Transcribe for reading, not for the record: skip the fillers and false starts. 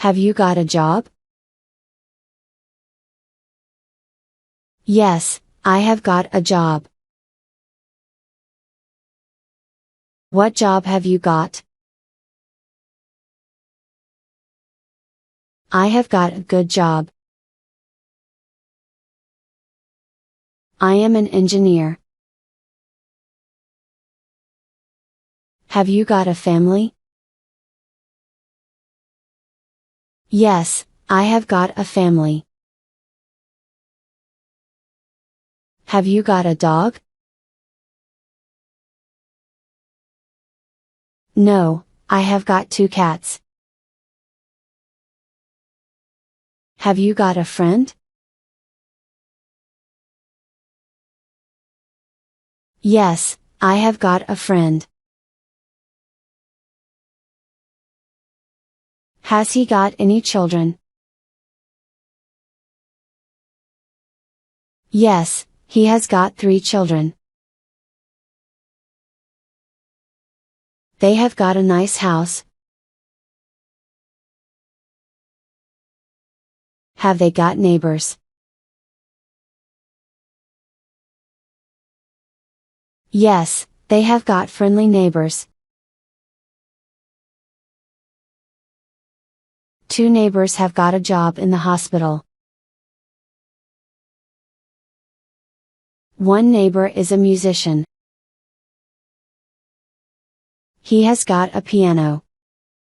Have you got a job? Yes, I have got a job. What job have you got? I have got a good job. I am an engineer. Have you got a family? Yes, I have got a family. Have you got a dog? No, I have got 2 cats. Have you got a friend? Yes, I have got a friend. Has he got any children? Yes, he has got 3 children. They have got a nice house. Have they got neighbors? Yes, they have got friendly neighbors. 2 neighbors have got a job in the hospital. 1 neighbor is a musician. He has got a piano.